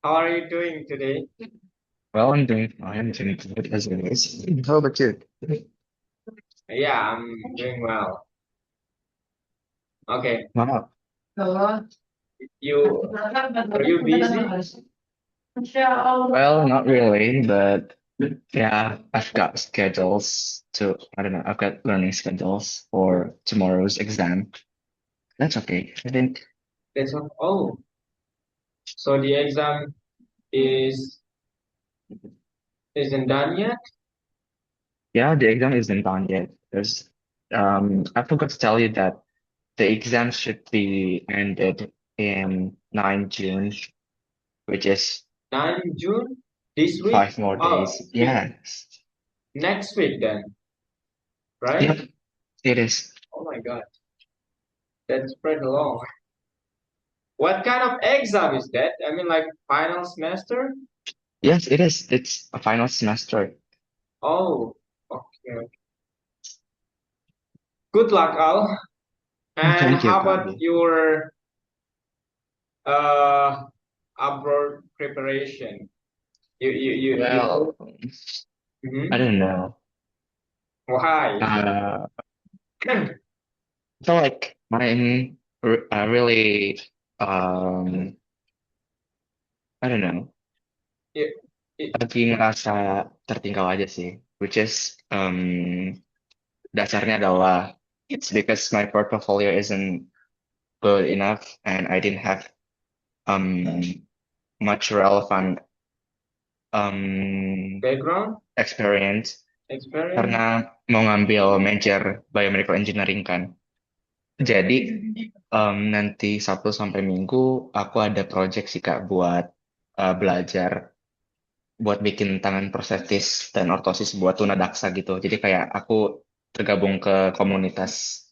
How are you doing today? Well, I'm doing fine. I'm doing good as always. How about you? Yeah, I'm doing well. Okay, Wow. you are you busy? Well, not really, but yeah, I've got schedules to, I don't know, I've got learning schedules for tomorrow's exam. That's okay. I think, That's what. Oh, so the exam is isn't done yet? yeah, the exam isn't done yet. I forgot to tell you that the exam should be ended in 9 June, which is 9 June this week? 5 more Oh, days. Yes. next week then, right? Yep, it is. Oh my God, that's pretty long. What kind of exam is that? I mean, like final semester? Yes, it is. It's a final semester. Oh, okay. Good luck, Al. Oh, And thank you, how about Gabi. your uh abroad preparation? You. Well, I Mhm. don't know. Why? Uh, I feel like really, um, I don't know. It, it, Lagi ngerasa tertinggal aja sih. Which is, dasarnya adalah it's because my portfolio isn't good enough and I didn't have um much relevant um background experience experience. karena mau ngambil major biomedical engineering kan. Jadi nanti Sabtu sampai Minggu aku ada project sih Kak buat belajar buat bikin tangan prostetis dan ortosis buat tunadaksa gitu. Jadi kayak aku tergabung ke komunitas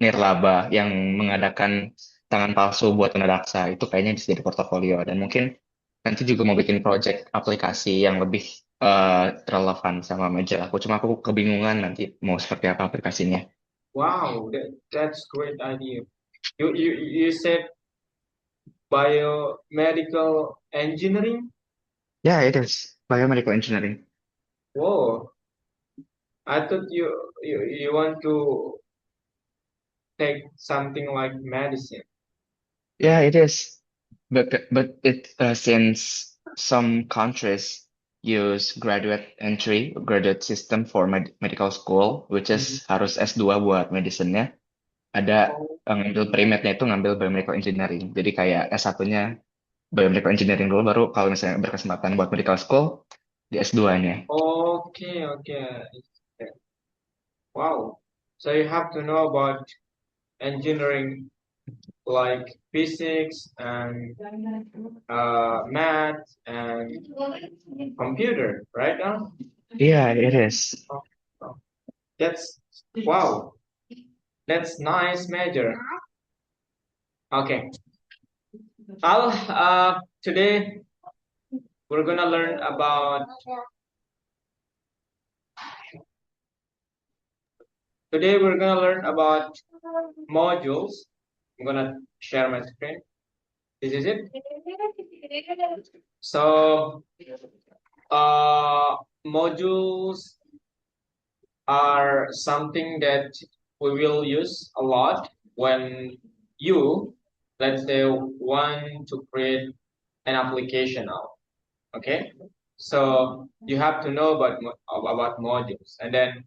nirlaba yang mengadakan tangan palsu buat tunadaksa. Itu kayaknya bisa jadi portofolio dan mungkin nanti juga mau bikin project aplikasi yang lebih relevan sama major aku. Cuma aku kebingungan nanti mau seperti apa aplikasinya. Wow, that's great idea. You said biomedical engineering. Yeah, it is biomedical engineering. Whoa, I thought you want to take something like medicine. Yeah, it is. But it since some countries use graduate entry, graduate system for medical school, which Mhm. is harus S2 buat medicine-nya, ada Oh, ngambil pre-mednya itu ngambil biomedical engineering. Jadi kayak S1-nya biomedical engineering dulu, baru kalau misalnya berkesempatan buat medical school, di S2-nya. okay, okay. Wow. So you have to know about engineering like physics and math and computer, right now? Yeah, it is. Oh, oh. That's wow. That's nice major. Okay. Today we're gonna learn about today we're gonna learn about modules. I'm gonna share my screen. This is it. So uh modules are something that we will use a lot when you, let's say, want to create an application now. Okay, so you have to know about modules, and then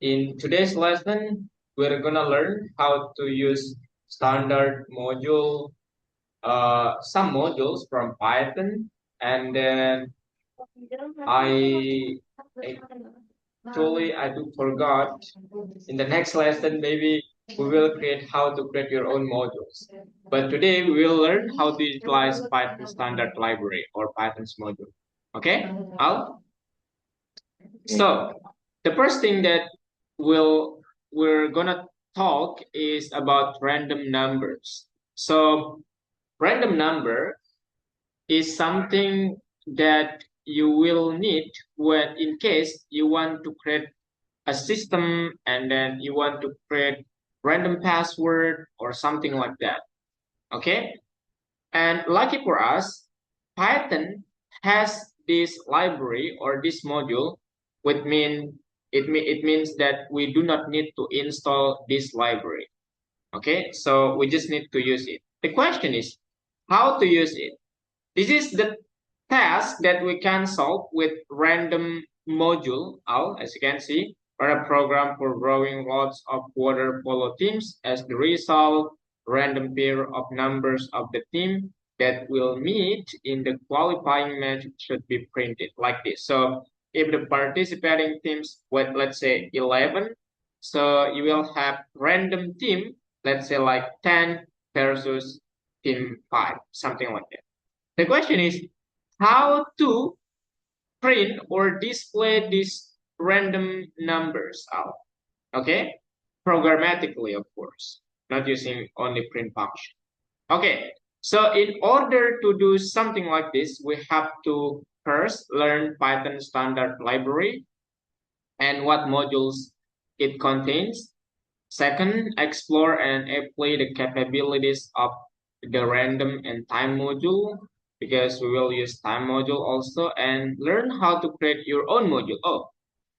in today's lesson, we're gonna learn how to use standard module, some modules from Python, and then I actually I do forgot. In the next lesson, maybe we will create how to create your own modules. But today we will learn how to utilize Python standard library or Python's module. Okay, Al? So the first thing that we're gonna talk is about random numbers. So random number is something that you will need when in case you want to create a system and then you want to create random password or something like that. Okay, and lucky for us, Python has this library or this module, which it means that we do not need to install this library. Okay, so we just need to use it. The question is how to use it. This is the task that we can solve with random module, as you can see, or a program for growing lots of water polo teams. As the result, random pair of numbers of the team that will meet in the qualifying match should be printed like this. So if the participating teams with, let's say, 11, so you will have random team, let's say like 10 versus team 5, something like that. The question is how to print or display these random numbers out. Okay, programmatically, of course, not using only print function. Okay, so in order to do something like this, we have to first learn Python standard library and what modules it contains. Second, explore and apply the capabilities of the random and time module, because we will use time module also, and learn how to create your own module. Oh,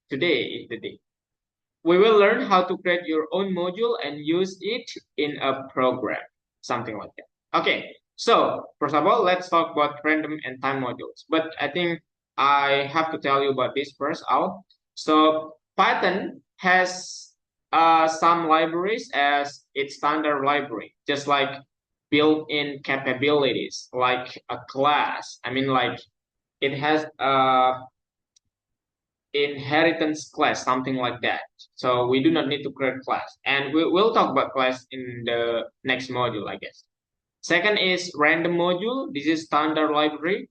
today is the day. We will learn how to create your own module and use it in a program, something like that. Okay, so first of all, let's talk about random and time modules. But I think I have to tell you about this first, Al. So Python has some libraries as its standard library, just like built-in capabilities, like a class. I mean, like it has inheritance class, something like that. So we do not need to create class. And we'll talk about class in the next module, I guess. Second is random module. This is standard library.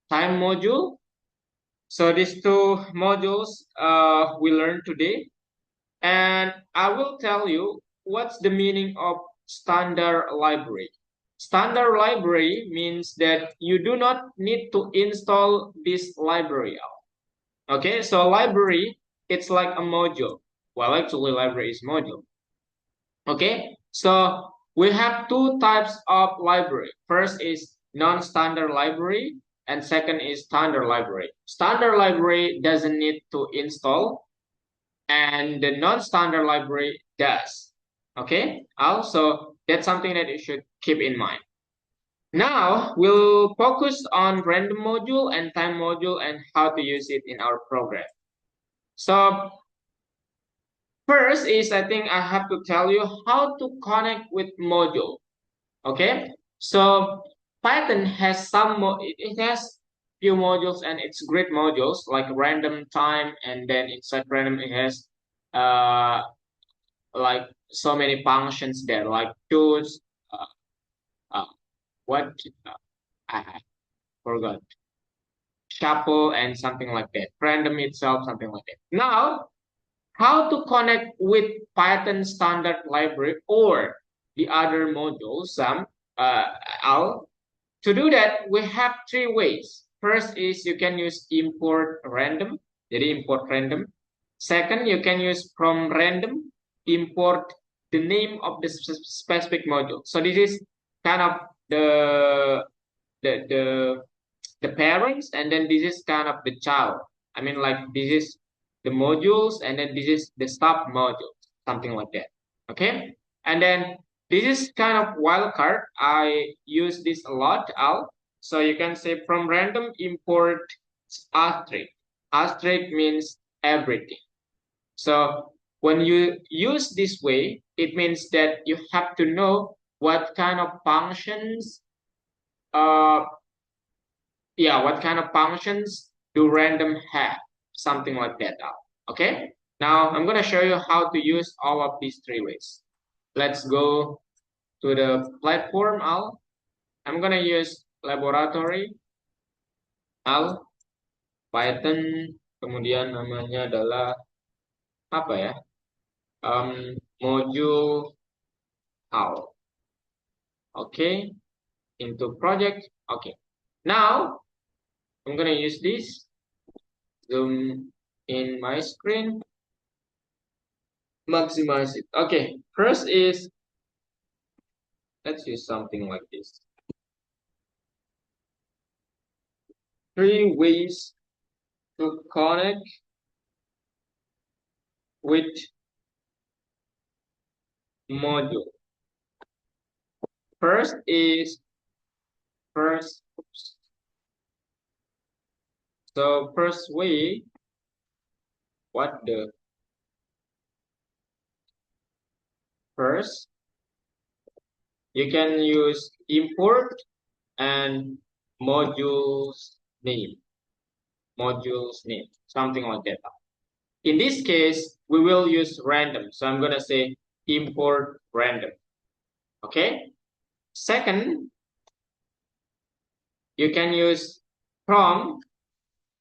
Time module. So these two modules we learned today. And I will tell you what's the meaning of standard library. Standard library means that you do not need to install this library. Okay, so library, it's like a module. Well, actually, library is module. Okay, so we have two types of library. First is non-standard library, and second is standard library. Standard library doesn't need to install, and the non-standard library does. Okay, also that's something that you should keep in mind. Now we'll focus on random module and time module and how to use it in our program. So first is, I think I have to tell you how to connect with module. Okay, so Python has it has few modules and it's great modules like random time, and then inside random it has like so many functions there, like choose, uh, uh, what I forgot, shuffle, and something like that, random itself, something like that. Now how to connect with Python standard library or the other modules, Al. To do that, we have three ways. First is you can use import random, jadi import random. Second, you can use from random, import the name of the specific module. So this is kind of the the the parents, and then this is kind of the child. I mean, like this is the modules, and then this is the sub module, something like that. Okay, and then this is kind of wildcard. I use this a lot, Al. So you can say from random import asterisk. Asterisk means everything. So when you use this way, it means that you have to know what kind of functions uh, what kind of functions do random have? Something like that. Okay. Now I'm going to show you how to use all of these three ways. Let's go to the platform, Al. I'm going to use laboratory, Al, Python, kemudian namanya adalah apa ya? Module Al. Okay. Into project. Okay. Now I'm going to use this. Zoom in my screen. Maximize it. Okay, first is, let's use something like this. three ways to connect with module. First is first. So first way, what the first, you can use import and modules name, something like that. In this case, we will use random. So I'm gonna say import random. Okay. Second, you can use from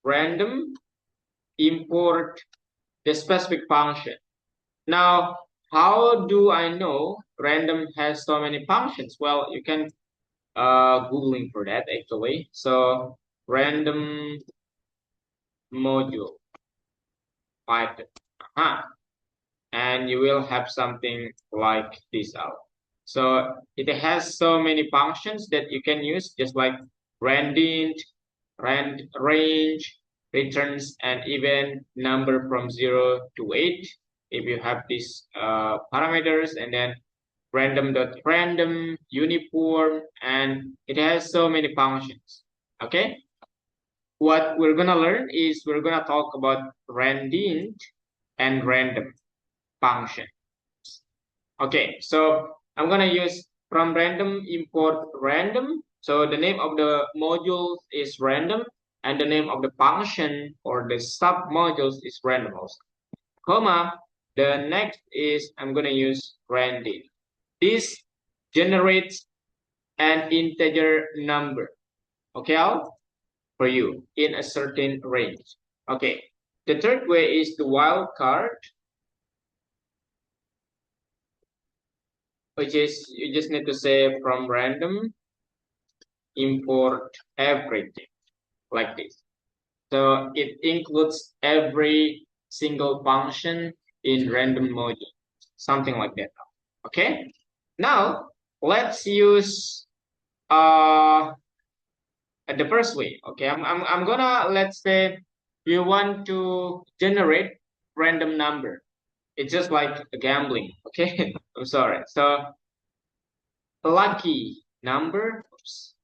random import the specific function. Now, how do I know random has so many functions? Well, you can Googling for that actually. So random module Python. And you will have something like this out. So it has so many functions that you can use, just like randint, range, returns, and even number from 0 to 8. If you have these parameters, and then random.random, uniform, and it has so many functions. Okay. What we're gonna learn is we're gonna talk about randint and random function. Okay, so I'm gonna use from random import random. So the name of the module is random, and the name of the function or the sub modules is random also. Comma, the next is I'm gonna use random. This generates an integer number, okay, for you in a certain range. Okay, the third way is the wildcard, which is you just need to say from random import everything like this. So it includes every single function in random module, something like that. Okay. Now let's use the first way. Okay, I'm gonna, let's say you want to generate random number. It's just like gambling. Okay. I'm sorry. So lucky number. Oops.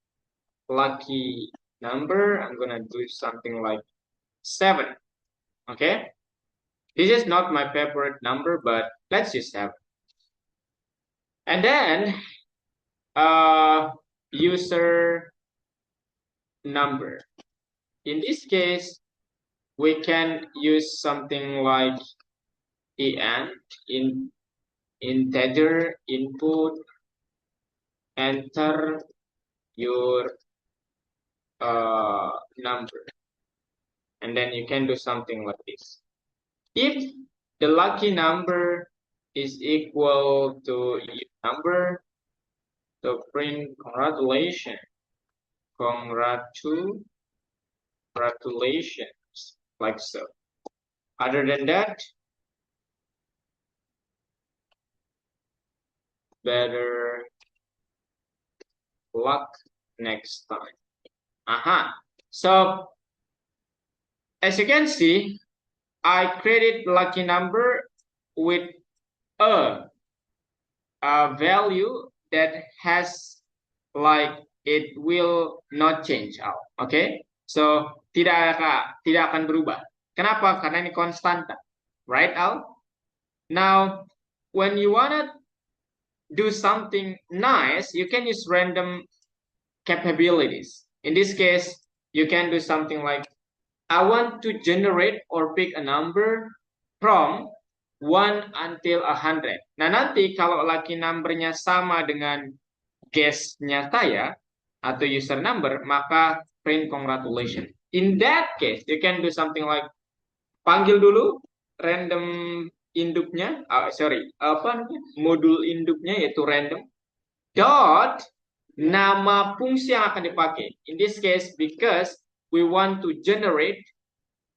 Lucky number, I'm gonna do something like 7. Okay, this is not my favorite number, but let's use 7. And then user number, in this case we can use something like in integer input, enter your number, and then you can do something like this. If the lucky number is equal to your number, so print congratulations, like so. Other than that, better luck next time. So as you can see, I created lucky number with a value that has like it will not change out. Okay, so tidak akan berubah. Kenapa? Karena ini konstanta, right, Al? Now when you wanna do something nice, you can use random capabilities. In this case, you can do something like I want to generate or pick a number from 1 until 100. Nah, nanti kalau lucky number-nya sama dengan guess-nya saya atau user number, maka print congratulations. In that case, you can do something like panggil dulu random induknya, modul induknya yaitu random dot nama fungsi yang akan dipakai. In this case, because we want to generate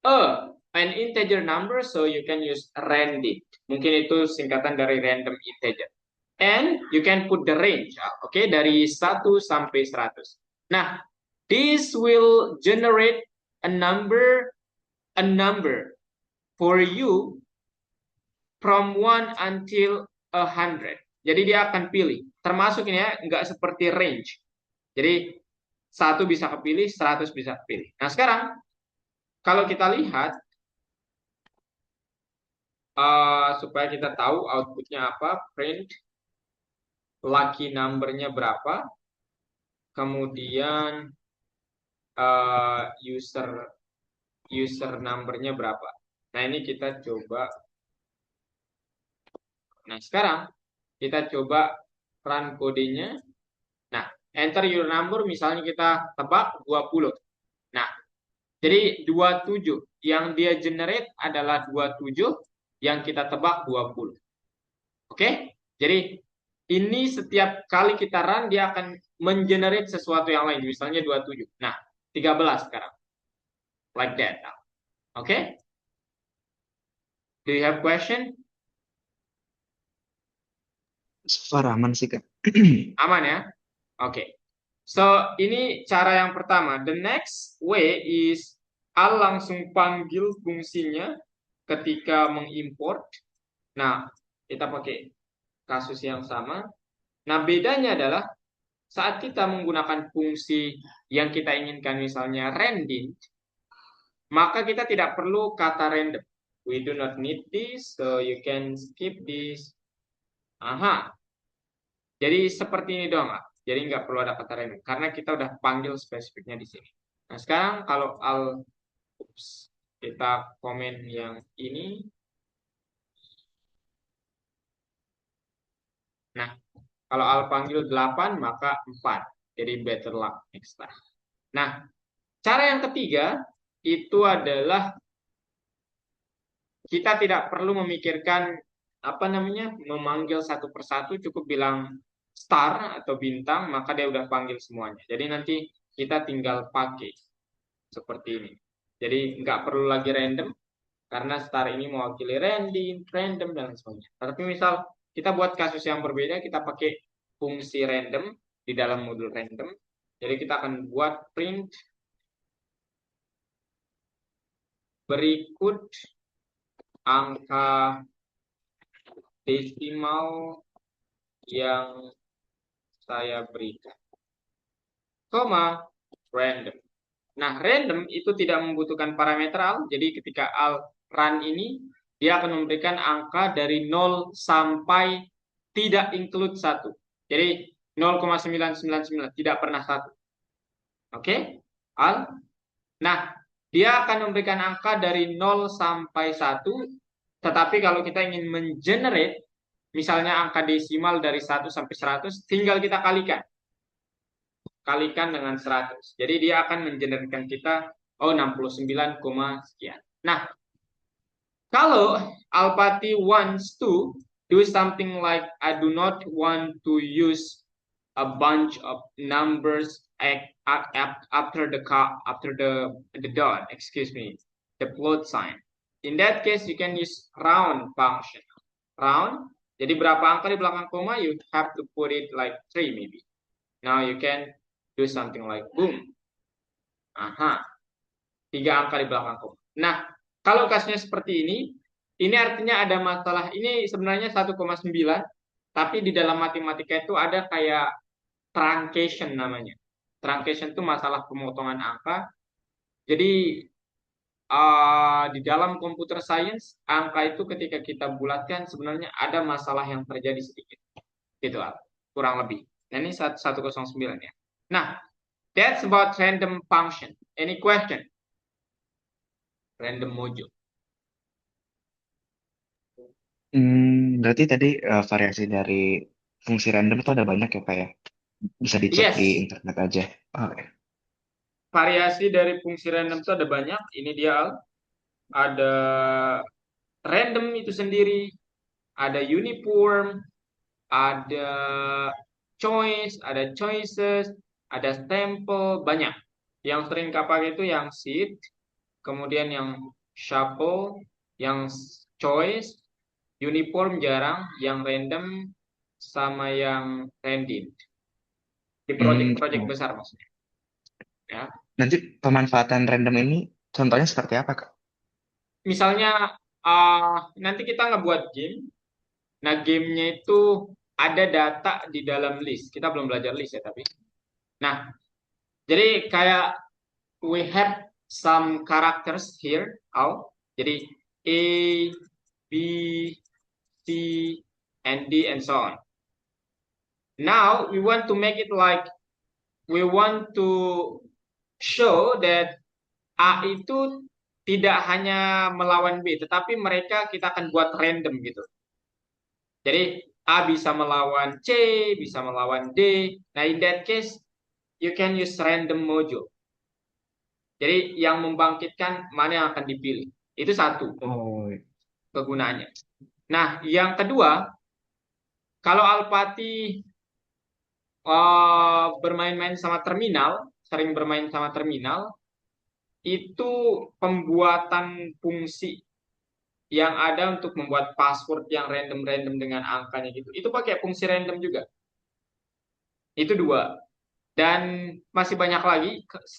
an integer number, so you can use randint. Mungkin itu singkatan dari random integer. And you can put the range, okay, dari 1 sampai 100. Nah, This will generate a number for you from 1 until 100. Jadi dia akan pilih. Termasuk ini ya, nggak seperti range. Jadi 1 bisa kepilih, 100 bisa kepilih. Nah sekarang kalau kita lihat supaya kita tahu outputnya apa, print lucky number-nya berapa, kemudian user number-nya berapa. Nah ini kita coba. Nah sekarang kita coba run kodenya. Nah enter your number, misalnya kita tebak 20. Nah jadi 27 yang dia generate adalah 27, yang kita tebak 20. Oke? Jadi ini setiap kali kita run dia akan mengenerate sesuatu yang lain, misalnya 27. Nah, 13 sekarang. Like that. Oke? Do you have question? So far aman sih, Kak. Aman ya? Oke. So, ini cara yang pertama. The next way is Al langsung panggil fungsinya ketika mengimport. Nah, kita pakai kasus yang sama. Nah, bedanya adalah saat kita menggunakan fungsi yang kita inginkan, misalnya randint, maka kita tidak perlu kata random. We do not need this, so you can skip this. Aha. Jadi seperti ini doang, Kak. Jadi nggak perlu ada kata random, karena kita udah panggil spesifiknya di sini. Nah, sekarang kalau kita komen yang ini. Nah, kalau Al panggil 8, maka 4. Jadi better luck next time. Nah, cara yang ketiga itu adalah kita tidak perlu memikirkan memanggil satu persatu, cukup bilang star atau bintang, maka dia udah panggil semuanya. Jadi nanti kita tinggal pakai seperti ini. Jadi nggak perlu lagi random, karena star ini mewakili random dan sebagainya. Tapi misal kita buat kasus yang berbeda, kita pakai fungsi random di dalam modul random. Jadi kita akan buat print berikut angka desimal yang saya berikan, koma random. Nah, random itu tidak membutuhkan parameter Al. Jadi ketika Al run ini, dia akan memberikan angka dari 0 sampai tidak include 1. Jadi 0,999, tidak pernah 1. Oke, Al? Nah, dia akan memberikan angka dari 0 sampai 1, tetapi kalau kita ingin mengenerate, misalnya angka desimal dari 1 sampai 100, tinggal kita kalikan dengan 100. Jadi dia akan mengenerate kita 69, sekian. Nah, kalau Alpati wants to do something like I do not want to use a bunch of numbers after the dot, the float sign. In that case, you can use round function. Round. Jadi berapa angka di belakang koma? You have to put it like 3 maybe. Now you can do something like boom. Aha. 3 angka di belakang koma. Nah, kalau kasusnya seperti ini artinya ada masalah. Ini sebenarnya 1,9, tapi di dalam matematika itu ada kayak truncation namanya. Truncation itu masalah pemotongan angka. Jadi di dalam computer science, angka itu ketika kita bulatkan sebenarnya ada masalah yang terjadi sedikit. Gitu lah, kurang lebih. Nah, ini 109 ya. Nah, that's about random function. Any question? Random module. Berarti tadi variasi dari fungsi random itu ada banyak ya, Pak ya? Bisa dicek di Yes, internet aja. Oke. variasi dari fungsi random itu ada banyak. Ini dia, Al. Ada random itu sendiri, ada uniform, ada choice, ada choices, ada sample, banyak. Yang sering pakai itu yang seed, kemudian yang shuffle, yang choice, uniform jarang, yang random, sama yang random. Di project-project Oh, besar maksudnya. Ya. Nanti pemanfaatan random ini contohnya seperti apa, Kak? Misalnya nanti kita ngebuat game. Nah, gamenya itu ada data di dalam list. Kita belum belajar list ya, tapi. Nah, jadi kayak we have some characters here, out. Jadi A, B, C, and D, and so on. Now we want to make it like we want to show that A itu tidak hanya melawan B, tetapi mereka kita akan buat random gitu. Jadi A bisa melawan C, bisa melawan D. Nah, in that case, you can use random module. Jadi yang membangkitkan mana yang akan dipilih. Itu satu Oh, kegunaannya. Nah, yang kedua, kalau Alpati bermain-main sama terminal, sering bermain sama terminal, itu pembuatan fungsi yang ada untuk membuat password yang random-random dengan angkanya gitu. Itu pakai fungsi random juga. Itu dua. Dan masih banyak lagi,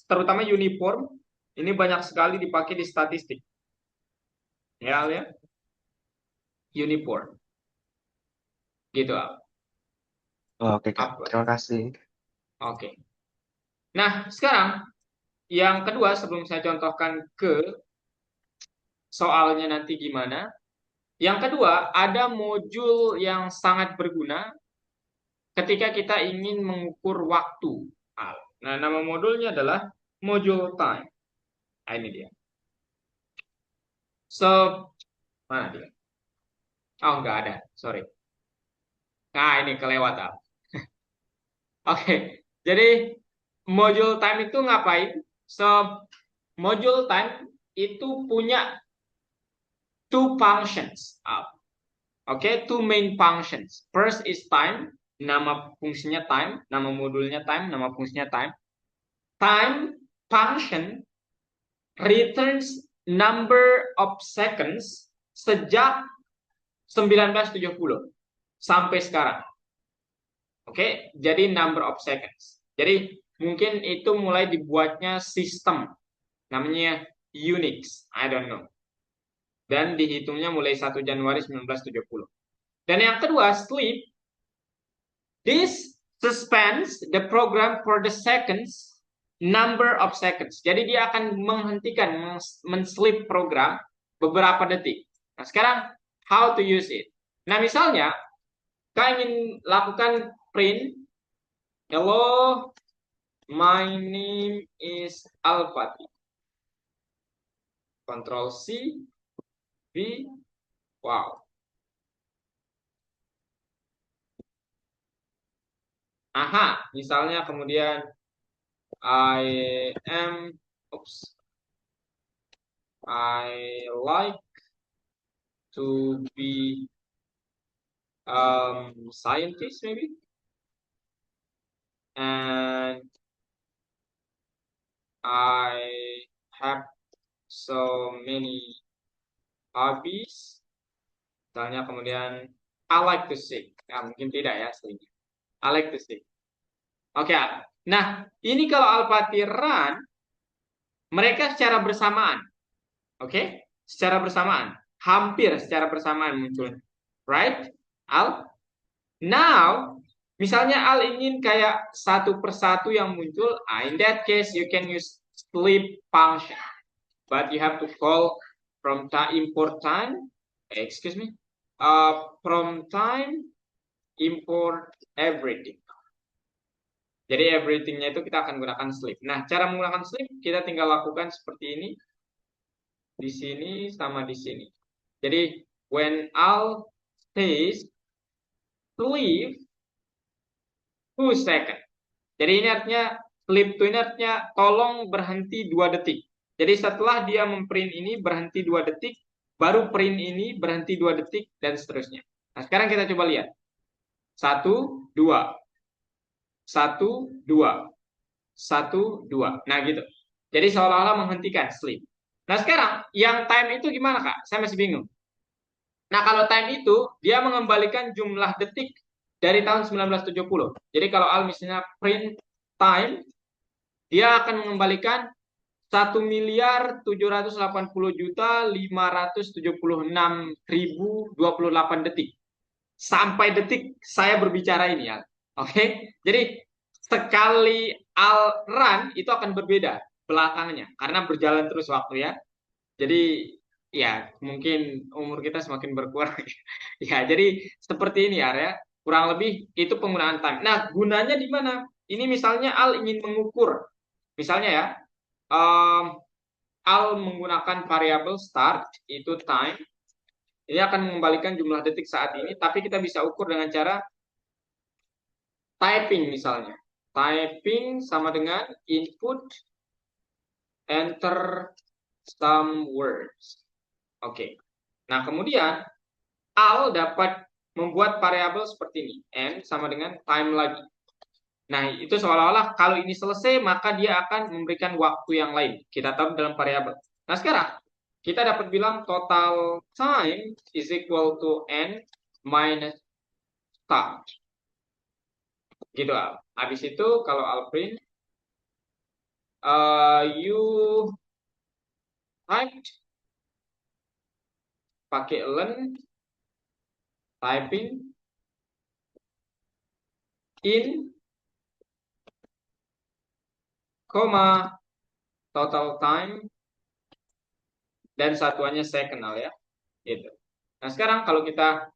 terutama uniform, ini banyak sekali dipakai di statistik. Ya, ya. Uniform. Gitu. oke, Kak. Apa? Terima kasih. Oke. Nah, sekarang yang kedua sebelum saya contohkan ke soalnya nanti gimana. Yang kedua, ada modul yang sangat berguna ketika kita ingin mengukur waktu. Nah, nama modulnya adalah module time. Nah, ini dia. So, mana dia? Oh, nggak ada. Sorry. Nah, ini kelewat. Oke, jadi module time itu ngapain? So, module time itu punya two functions. Oke, two main functions. First is time, nama fungsinya time, nama modulnya time, nama fungsinya time. Time function returns number of seconds sejak 1970 sampai sekarang. Oke, jadi number of seconds. Jadi mungkin itu mulai dibuatnya sistem namanya Unix, I don't know. Dan dihitungnya mulai 1 Januari 1970. Dan yang kedua, sleep. This suspends the program for the seconds number of seconds. Jadi dia akan menghentikan men-sleep program beberapa detik. Nah, sekarang how to use it? Nah, misalnya kalian ingin lakukan print, hello, my name is Alfati. Control C, V, wow. Aha, misalnya kemudian I am, oops, I like to be scientist maybe, and I have so many hobbies. Misalnya kemudian I like to sing. Ya, mungkin tidak ya aslinya. I like to sing. Oke. Nah, ini kalau Alpati run, mereka secara bersamaan. Oke? Secara bersamaan. Hampir secara bersamaan muncul. Right? Al? Now, misalnya Al ingin kayak satu persatu yang muncul, in that case you can use sleep function. But you have to call from time import time, excuse me, from time import everything. Jadi everythingnya itu kita akan gunakan sleep. Nah, cara menggunakan sleep kita tinggal lakukan seperti ini, di sini sama di sini. Jadi when Al says sleep 2 second. Jadi ini artinya sleep to ini artinya tolong berhenti 2 detik. Jadi setelah dia memprint ini berhenti 2 detik, baru print ini berhenti 2 detik dan seterusnya. Nah, sekarang kita coba lihat. 1, 2. 1, 2. 1, 2. Nah, gitu. Jadi seolah-olah menghentikan sleep. Nah, sekarang yang time itu gimana, Kak? Saya masih bingung. Nah, kalau time itu dia mengembalikan jumlah detik dari tahun 1970. Jadi kalau Al misalnya print time dia akan mengembalikan 1.780.576.028 detik. Sampai detik saya berbicara ini ya. Oke. Jadi sekali al run itu akan berbeda belakangnya karena berjalan terus waktu ya. Jadi ya mungkin umur kita semakin berkurang. Ya, jadi seperti ini ya. Kurang lebih itu penggunaan time. Nah, gunanya di mana? Ini misalnya Al ingin mengukur. Misalnya ya, um, Al menggunakan variabel start itu time. Ini akan mengembalikan jumlah detik saat ini, tapi kita bisa ukur dengan cara typing misalnya. Typing sama dengan input enter some words. Oke. Nah, kemudian Al dapat membuat variabel seperti ini. N sama dengan time lagi. Nah, itu seolah-olah kalau ini selesai, maka dia akan memberikan waktu yang lain. Kita tahu dalam variabel. Nah, sekarang kita dapat bilang total time is equal to N minus start. Gitu, Al. Habis itu kalau Al print, you typed pakai len typing in koma total time dan satuannya second ya itu. Nah sekarang kalau kita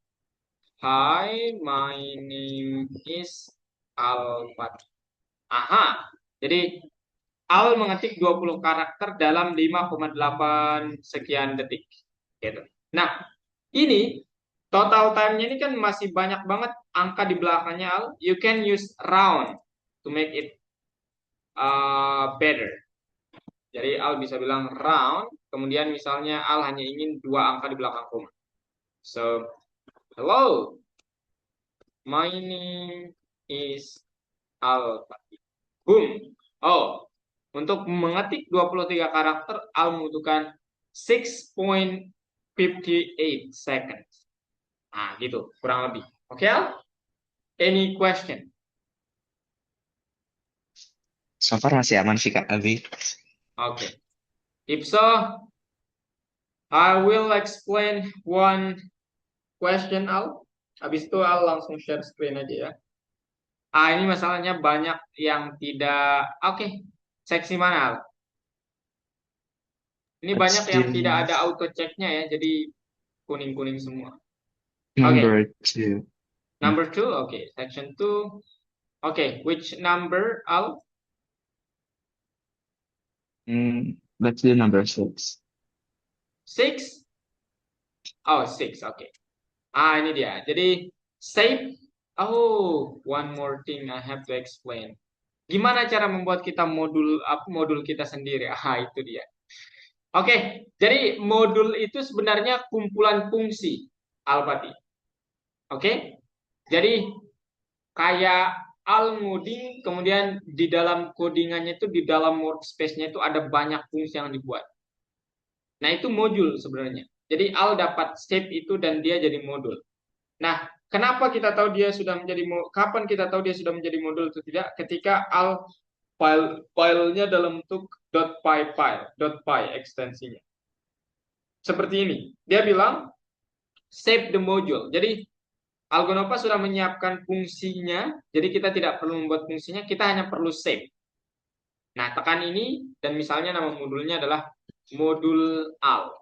hi my name is Alfat. Aha. Jadi Al mengetik 20 karakter dalam 5,8 sekian detik gitu. Nah, ini total time-nya ini kan masih banyak banget angka di belakangnya Al. You can use round to make it better. Jadi Al bisa bilang round, kemudian misalnya Al hanya ingin 2 angka di belakang koma. So, hello, my name is Al. Boom. Oh, untuk mengetik 23 karakter, Al membutuhkan 6.58 seconds. Nah, gitu, kurang lebih. Oke, Al? Any question? So far masih aman sih Kak Abi. Oke. If so, I will explain one question, Al. Habis itu Al langsung share screen aja ya. Ini masalahnya banyak yang tidak... Oke, seksi mana, Al? Ini Let's banyak yang do tidak ada auto check-nya ya, jadi kuning-kuning semua. Oke, number 2. number 2, oke. Section 2. Oke, which number, Al? Let's do number 6. 6? Oh, 6, oke. Ini dia. Jadi, save. Oh, one more thing I have to explain. Gimana cara membuat kita modul kita sendiri? Itu dia. Oke, jadi modul itu sebenarnya kumpulan fungsi, Al-Fatih. Oke? Jadi kayak Al ngoding, kemudian di dalam codingannya itu di dalam workspace-nya itu ada banyak fungsi yang dibuat. Nah, itu modul sebenarnya. Jadi Al dapat shape itu dan dia jadi modul. Nah, kenapa kita tahu dia sudah menjadi kapan kita tahu dia sudah menjadi modul atau tidak? Ketika Al filenya dalam bentuk .py ekstensinya. Seperti ini. Dia bilang save the module. Jadi Algonova sudah menyiapkan fungsinya, jadi kita tidak perlu membuat fungsinya, kita hanya perlu save. Nah, tekan ini dan misalnya nama modulnya adalah modul al.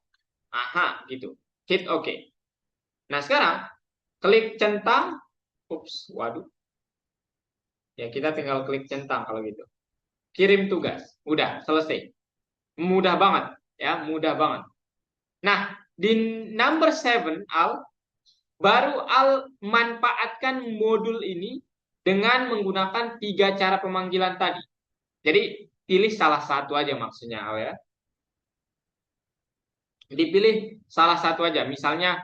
Gitu. Hit OK. Nah, sekarang klik centang. Ups, waduh. Ya, kita tinggal klik centang kalau gitu. Kirim tugas. Udah, selesai. Mudah banget, ya, mudah banget. Nah, di number 7 Al baru Al manfaatkan modul ini dengan menggunakan 3 cara pemanggilan tadi. Jadi pilih salah satu aja maksudnya Al ya. Dipilih salah satu aja. Misalnya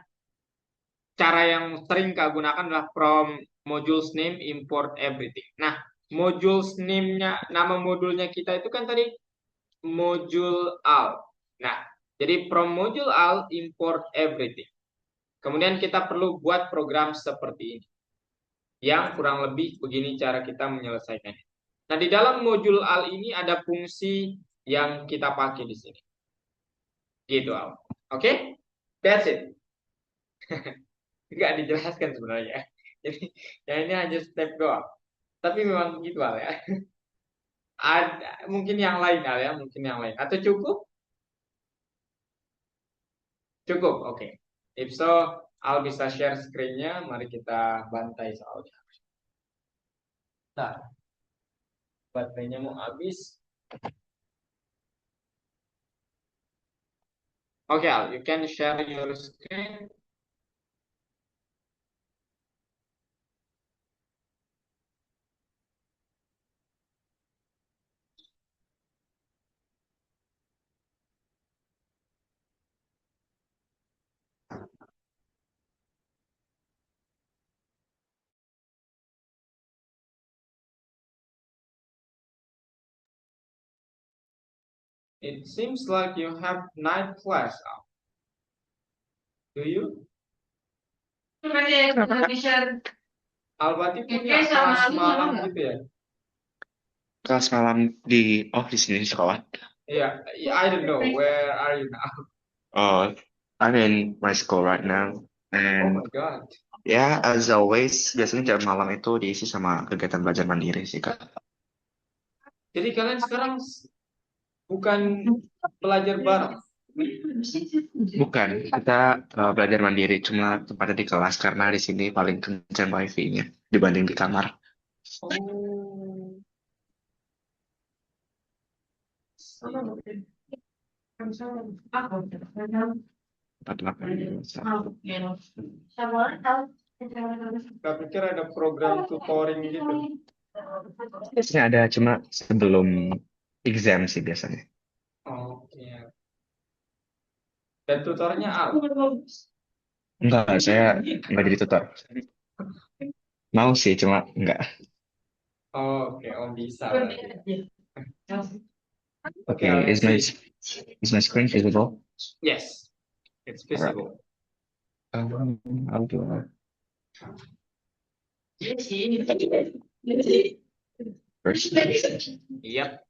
cara yang sering kita gunakan adalah from modules name import everything. Nah, modules name-nya, nama modulnya kita itu kan tadi module Al. Nah, jadi from module Al import everything. Kemudian kita perlu buat program seperti ini. Yang kurang lebih begini cara kita menyelesaikannya. Nah, di dalam modul al ini ada fungsi yang kita pakai di sini. Gitu, Al. Oke? That's it. Nggak dijelaskan sebenarnya. Jadi, yang ini hanya step doang. Tapi memang begitu, Al ya. Ada, mungkin yang lain, Al ya. Mungkin yang lain. Atau cukup? Cukup, oke. If so, Al bisa share screen-nya. Mari kita bantai soalnya. Nah, baterainya mau habis. Oke, Al, you can share your screen. It seems like you have night class, Al. Do you? Al berarti punya kelas malam gitu ya? Kelas malam di sini di sekolah. Yeah, I don't know. Where are you now? Oh, I'm in my school right now. Oh And my God. ya, as always, biasanya jam malam itu diisi sama kegiatan belajar mandiri sih, Kak. Jadi kalian sekarang bukan pelajar bareng? Bukan, kita belajar mandiri, cuma tempatnya di kelas karena di sini paling kencang wifi-nya dibanding di kamar. Oh. 48. Gak pikir ada program tutoring gitu. Biasanya ada, cuma sebelum exam sih biasanya. Oke. Dan tutornya Al. Enggak, saya enggak jadi tutor. Mau sih, cuma enggak. Oke, oh bisa berarti. Oke, Okay, Al, let's see. is my screen visible? Yes, it's Alright. visible. I'll do it. First. Yep.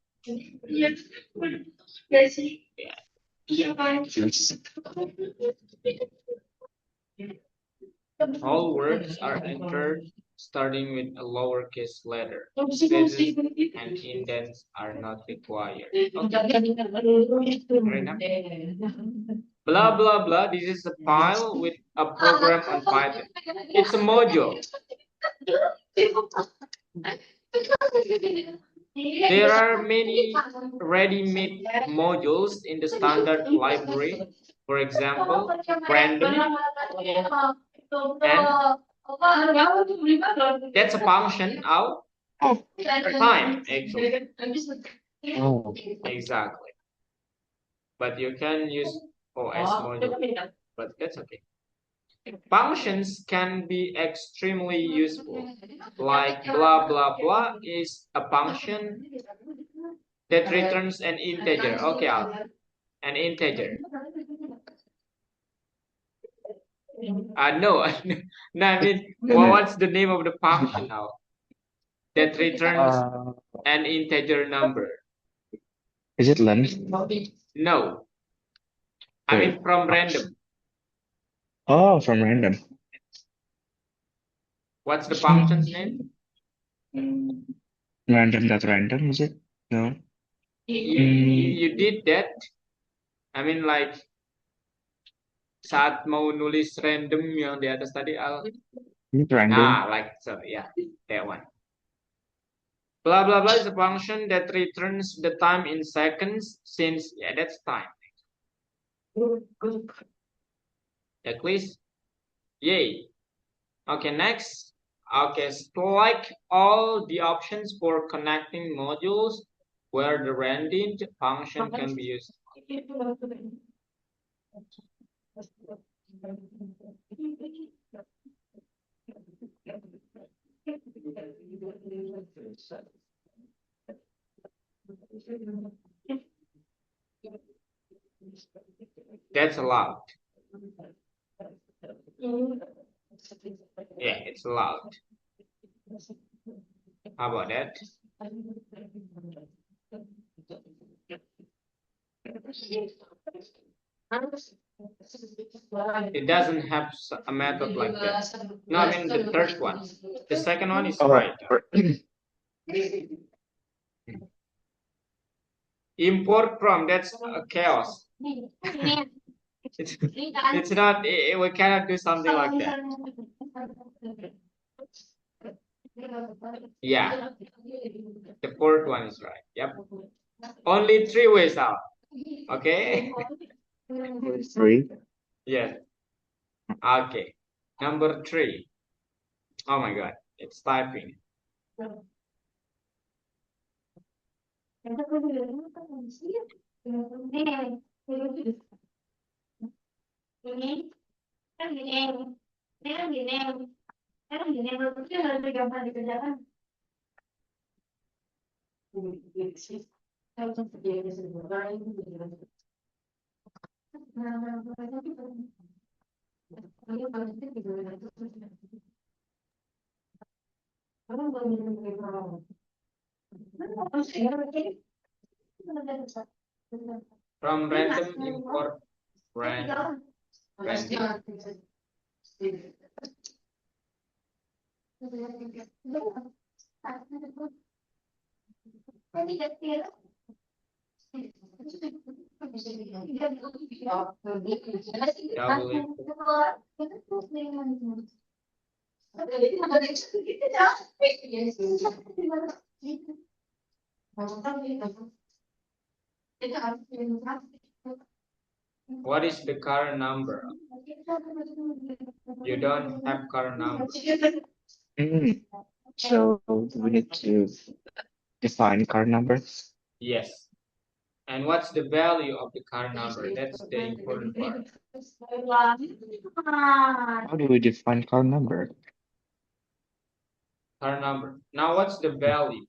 All words are entered starting with a lowercase letter. Spaces and indents are not required. Okay. Reina? Blah blah blah. This is a file with a program on Python. It's a module. There are many ready-made modules in the standard library. For example, random and that's a function of time actually. Oh, Exactly. But you can use OS module, but that's okay. Functions can be extremely useful. Like blah blah blah is a function that returns an integer. Okay, an integer. No, no, I mean, what's the name of the function now that returns an integer number? is it len? No, I mean from random. Oh, from random. What's the function's name? Random, is it? No. You did that. I mean, like saat mau nulis random yang di atas tadi Al. Is it random? Like so, yeah, that one. Blah blah blah is a function that returns the time in seconds since that's time. Yeah, please. Yay. Okay, next. Okay, select all the options for connecting modules where the random function can be used. That's allowed. Yeah, it's allowed. How about that? It doesn't have a method like that. No, I mean the third one. The second one is Oh, right. Import from, that's a chaos. It's not, we cannot do something like that. Yeah, the fourth one is right. Yep. Only 3 ways out. Okay. 3. Yes. Okay. Number 3. Oh my God, it's typing. From random import random. What is the current number? You don't have current number. So we need to define current number. Yes. And what's the value of the current number? That's the important part. How do we define current number? Current number. Now what's the value?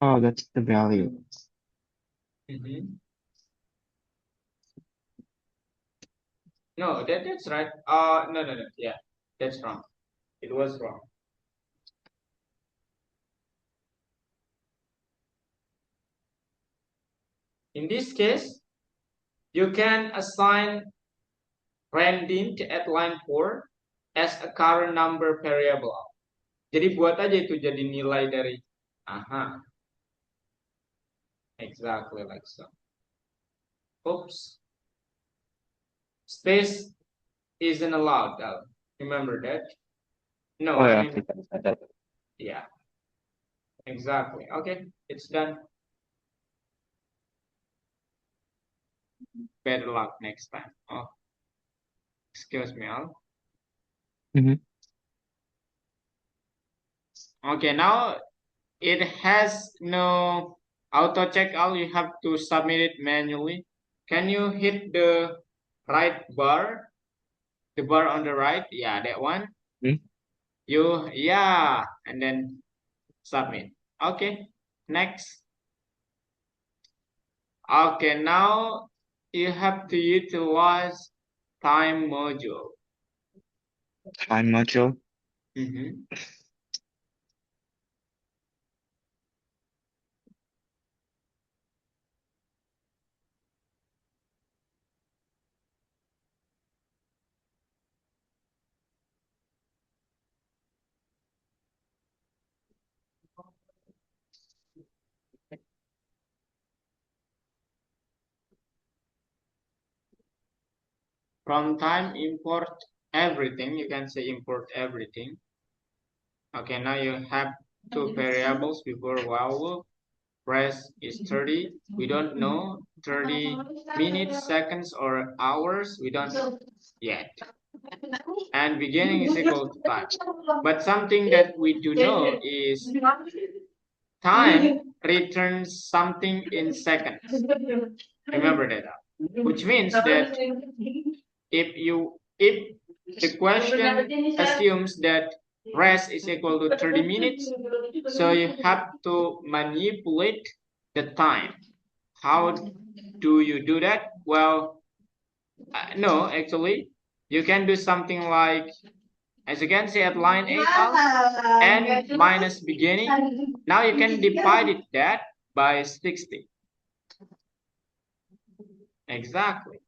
Oh, that's the value. No, that's right. No. Yeah, that's wrong. It was wrong. In this case, you can assign randint at line 4 as a current number variable. Jadi buat aja itu jadi nilai dari aha. Exactly like so. Oops. Space isn't allowed. Remember that? No, Oh, yeah, I mean, yeah. Exactly. Okay, it's done. Better luck next time. Oh, excuse me, Al. Okay, now it has no auto check, Al. You have to submit it manually. Can you hit the right bar? The bar on the right? Yeah, that one. Yeah, and then submit. Okay, next. Okay, now you have to utilize time module. Time module? From time import everything. You can say import everything. Okay, now you have 2 variables before while loop. Press is 30. We don't know 30 minutes, seconds, or hours. We don't know yet. And beginning is equal to time. But something that we do know is time returns something in seconds. Remember that. Which means that if the question assumes that rest is equal to 30 minutes, so you have to manipulate the time. How do you do that? Well, no, actually, you can do something like As you can see at line 8, n minus beginning. Now you can divide it that by 60. Exactly.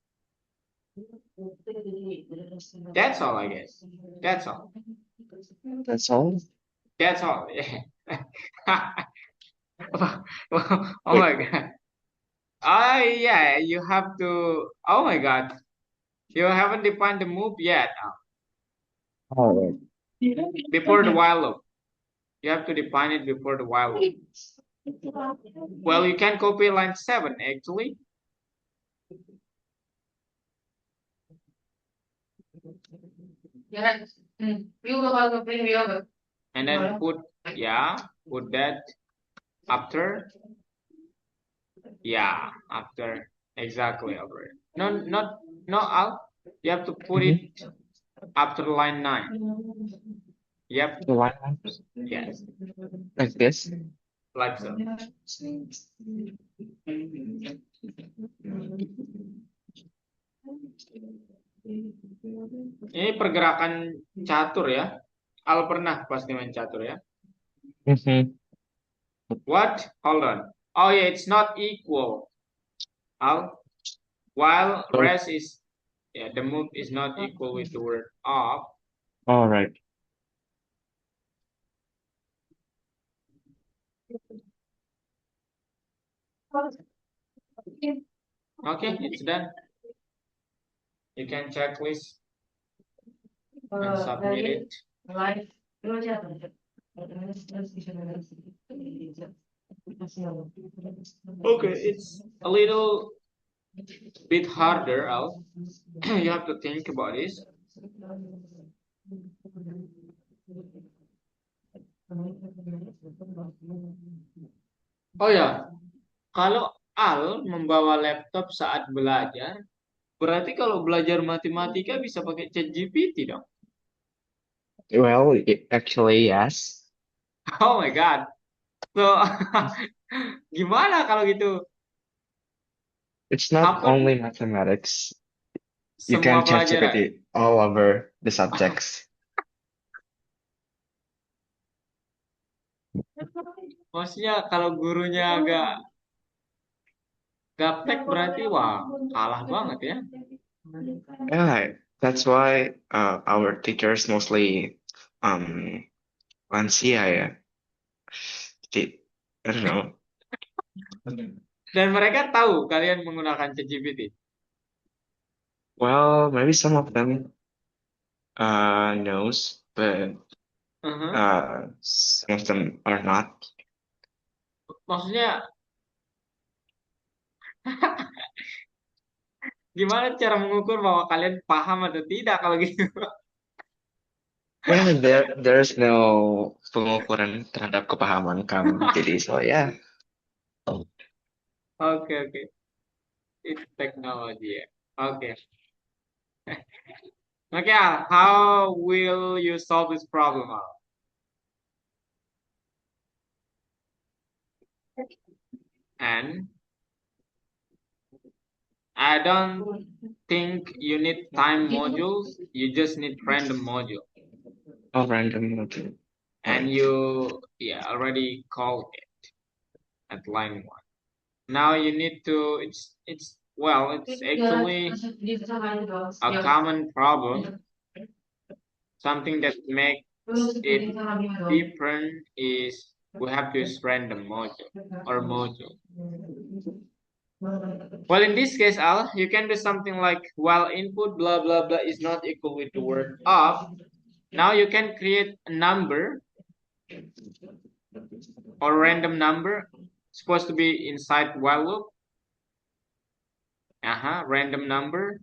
That's all, I guess. That's all. That's all. That's all. Oh my God. Yeah, you have to. Oh my God. You haven't defined the move yet. All right. Before the while loop. You have to define it before the while loop. Well, you can copy line 7 actually. And then put that after. Yeah, after. Exactly over it. No, Al. You have to put it after line 9. Yep. The line Yes. like this. Like so. Ini pergerakan catur ya. Al pernah pasti main catur ya. What? Hold on. Oh yeah, it's not equal. Al. While rest is, the move is not equal with the word up. All right. Okay, it's done. You can checklist and submit it. Okay, it's a little bit harder, Al. You have to think about this. Oh ya, kalau Al membawa laptop saat belajar, berarti kalau belajar matematika bisa pakai ChatGPT dong. Well, actually, yes. Oh my God. So, gimana kalau gitu? It's not Apa only mathematics. You semua can check pelajaran? GPT all over the subjects. Maksudnya kalau gurunya agak gaptek berarti wah kalah banget ya. Yeah, that's why our teachers mostly lansia ya. Jadi, I don't know. Dan mereka tahu kalian menggunakan ChatGPT. Well, maybe some of them knows, but some of them are not. Maksudnya gimana cara mengukur bahwa kalian paham atau tidak kalau gitu? Well, there's no pengukuran terhadap kepahaman kamu. Jadi, so yeah. Oke. It's technology ya. Oke. Oke, Al, how will you solve this problem, Al? And I don't think you need time modules. You just need random module. Oh, random module. And you already called it at line 1. Now you need to, it's actually a common problem. Something that makes it different is we have to use random module. Well, in this case, Al, you can do something like while input blah blah blah is not equal with the word up. Now you can create a number or random number supposed to be inside while loop. Random number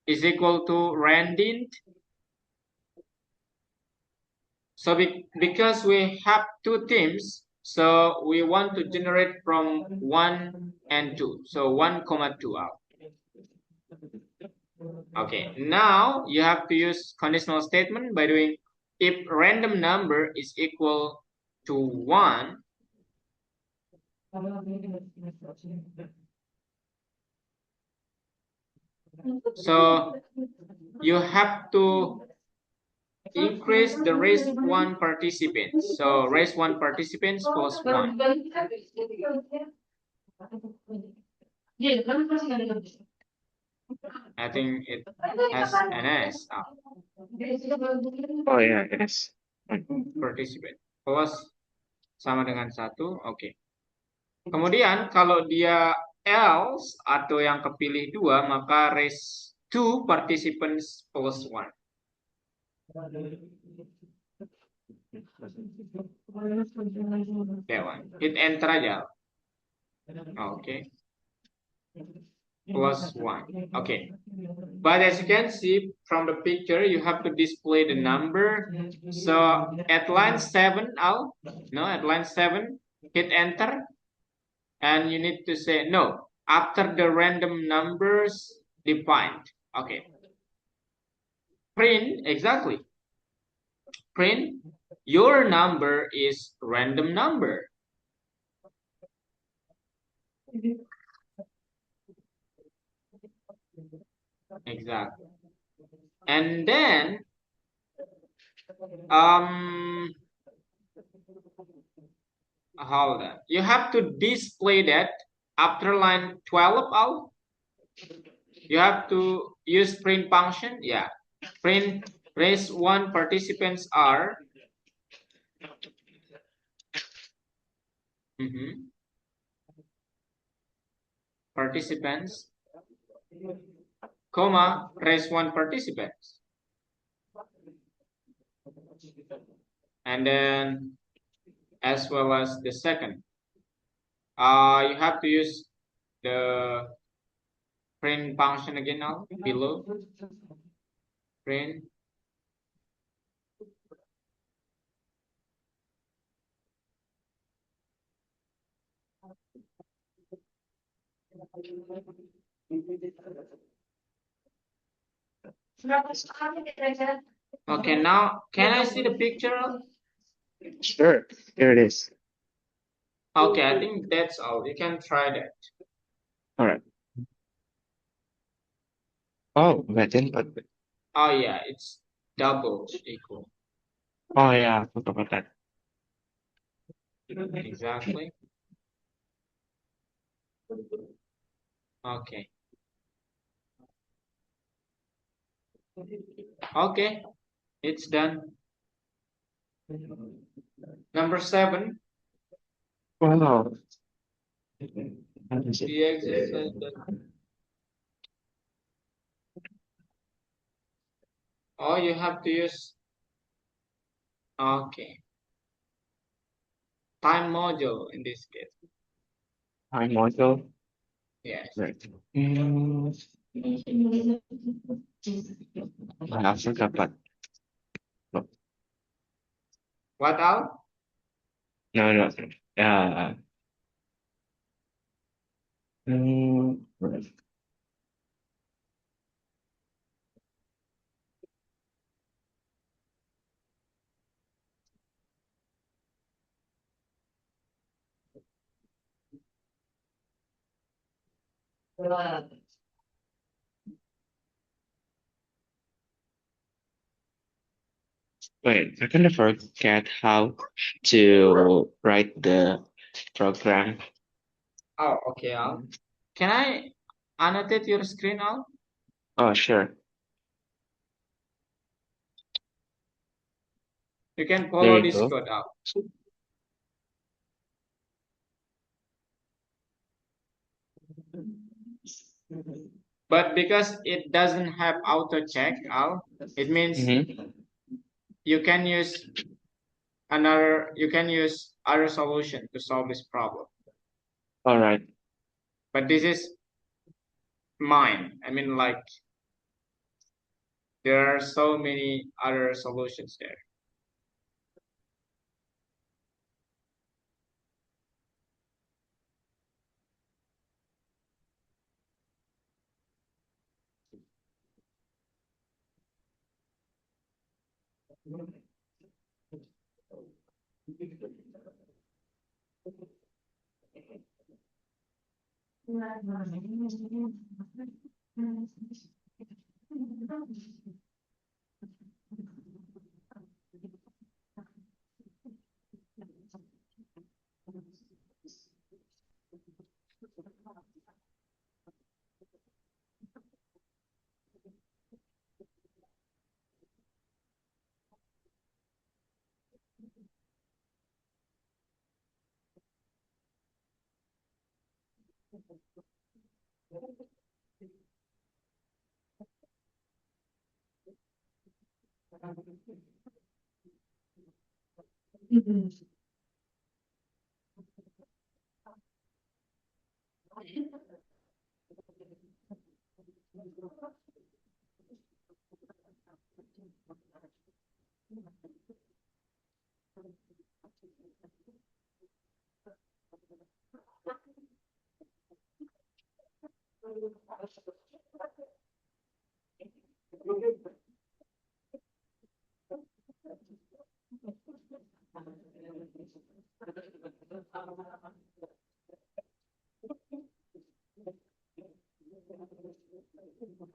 is equal to randint. So because we have two teams, so we want to generate from 1 and 2. So 1, 2 out. Okay, now you have to use conditional statement by doing if random number is equal to 1, So you have to increase the raise one participants. So raise one participants plus one. I think it has an S. Oh ya, yes. Participant plus sama dengan 1. Oke. Kemudian kalau dia else atau yang kepilih 2, maka raise 2 participants plus 1. That one. Hit enter aja. Oke. Plus 1. Okay. But as you can see from the picture, you have to display the number. So at line 7, at line 7, hit enter. And you need to say no. After the random numbers defined. Okay. Print, exactly. Print, your number is random number. Exactly. And then hold on. You have to display that after line 12 out. You have to use print function. Yeah. Print raise one participants are. Participants, comma, raise one participants. And then as well as the second. You have to use the print function again now below. Print. Okay, now can I see the picture? Sure, here it is. Okay, I think that's all. You can try that. All right. Oh, berarti Oh yeah, it's double equal. Oh ya, aku forgot that. Exactly. Okay. Okay, it's done. Number 7. Wow. The exercise. Oh, you have to use. Okay. Time module in this case. Time module. Yes. Right. I forgot that. What else? No. Yeah. Right. Wait, I kind of forget how to write the program. Oh, okay, Al. Can I annotate your screen, Al? Oh, sure. You can There follow you this go. code, Al. But because it doesn't have auto check, Al, it means you can use other solution to solve this problem. All right. But this is mine. I mean, like, there are so many other solutions there.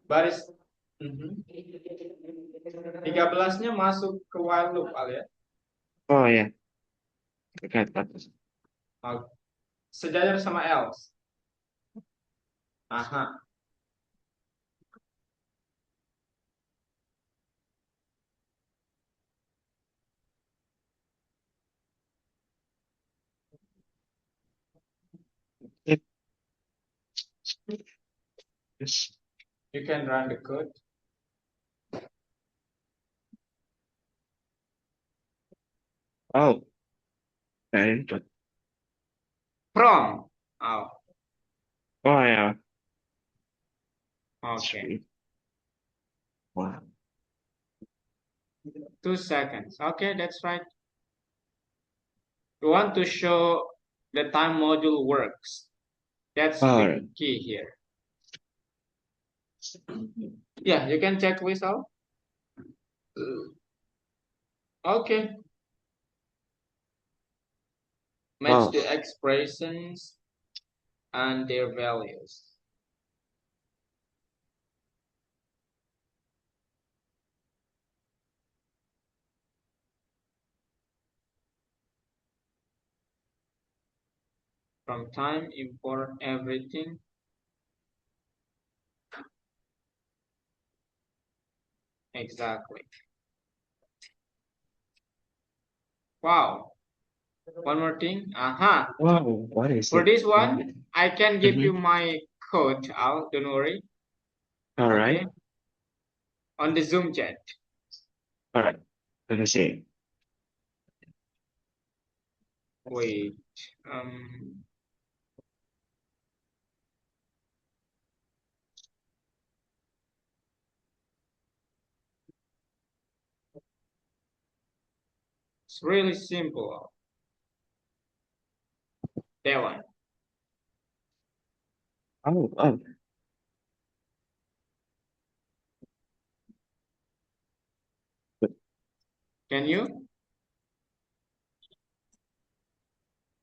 Baris 13-nya masuk ke while loop, Al ya. Oh ya, dekat batas. Oh, sejajar sama else. Aha. Yes. You can run the code. Oh, very good. From. Oh, Oh ya, okay. sweet. Wow. 2 seconds. Okay, that's right. We want to show the time module works. That's the Alright. key here. Yeah, you can check whistle. Okay. Match Oh, the expressions and their values. From time, import everything. Exactly. Wow. One more thing. Aha. wow, what is For it? this one, I can give you Mm-hmm. my code, Al. Don't worry. All right. Okay. On the Zoom chat. All right. Let me see. Wait. Um. It's really simple. That one. Oh, Can you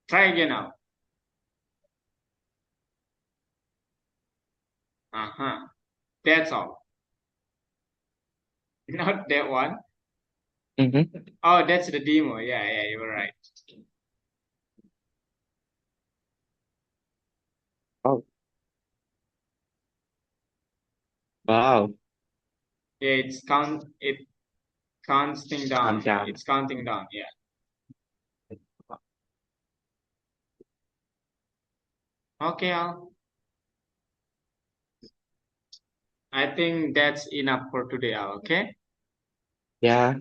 try again now? Uh-huh. That's all. Not that one. mm-hmm. Oh, that's the demo. Yeah, yeah, you were right. Oh, wow. Yeah, it counting I'm down. down. It's counting down. Yeah. Okay, Al. I think that's enough for today, Al. Okay. Yeah.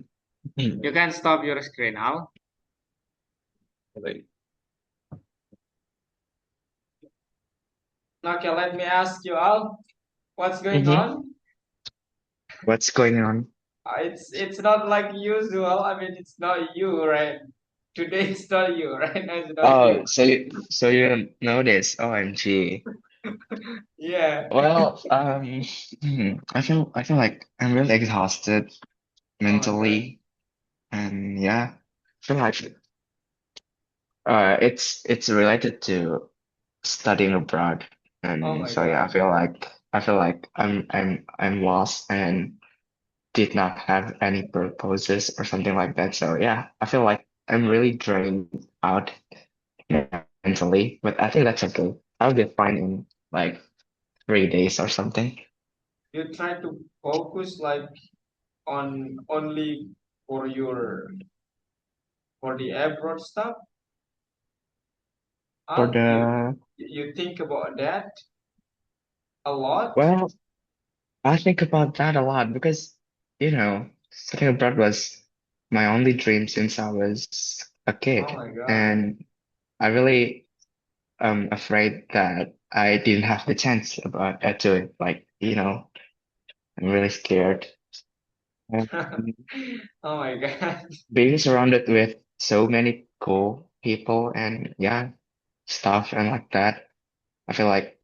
You can stop your screen, Al. Wait. Okay, let me ask you, Al. What's going Mm-hmm. on? What's going on? It's not like usual. I mean, it's not you, right? Today it's not you, right? No, it's not you. Oh, so you don't know this? OMG. Yeah. Well, I feel like I'm really exhausted Oh my God. mentally, and yeah, I feel like it's related to studying abroad, Oh and my so yeah, I God. feel like I feel like I'm lost and did not have any purposes or something like that. So yeah, I feel like I'm really drained out mentally, but I think that's okay. I'll be fine in like 3 days or something. You try to focus like on only for your for the abroad stuff. For You the you think about that a lot. well, I think about that a lot because, studying abroad was my only dream since I was a Oh kid. my God. And I really am afraid that I didn't have the chance to it. Like, I'm really scared. And Oh my God. being surrounded with so many cool people and yeah, stuff and like that, I feel like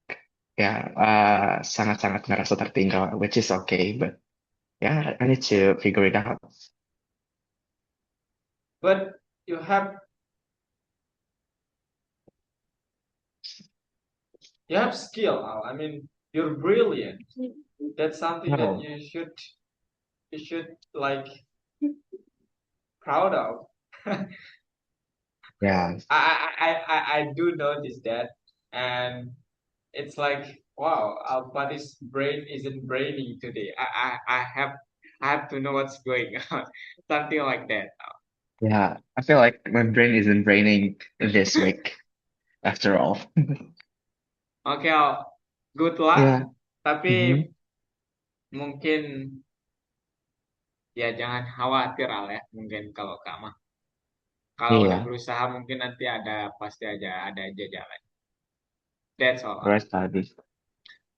yeah, sangat-sangat merasa tertinggal, which is okay, but yeah, I need to figure it out. But you have you have skill, Al. I mean, you're brilliant. That's something that Oh, you should like proud of. yeah, I do notice that, and it's like wow, Al Fatih's brain isn't braining today. I have to know what's going on, something like that. yeah. I feel like my brain isn't braining this week after all. Oke, Al, good luck. Yeah. Tapi Hmm. mungkin ya jangan khawatir Al ya. Mungkin kalau kamu kalau udah Iya, berusaha mungkin nanti pasti ada aja jalan. That's all. Al. terus tadi.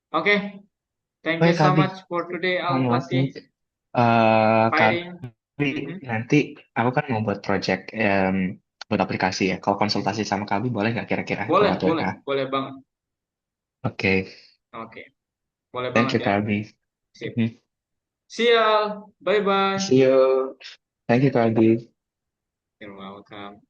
Okay, thank you Baik, so Abi. much for today, One Al last thing. Fatih. Kak, Fighting. Abi, Mhm. nanti aku kan mau buat project buat aplikasi ya. Kalau konsultasi sama Kak Abi boleh nggak kira-kira Boleh, lewat boleh, WA? boleh banget. Oke, Oke, boleh thank banget you, ya. Kak Abi. Sip. Mhm. See you. Bye bye. See you. Thank you, Kak Abi. You're welcome.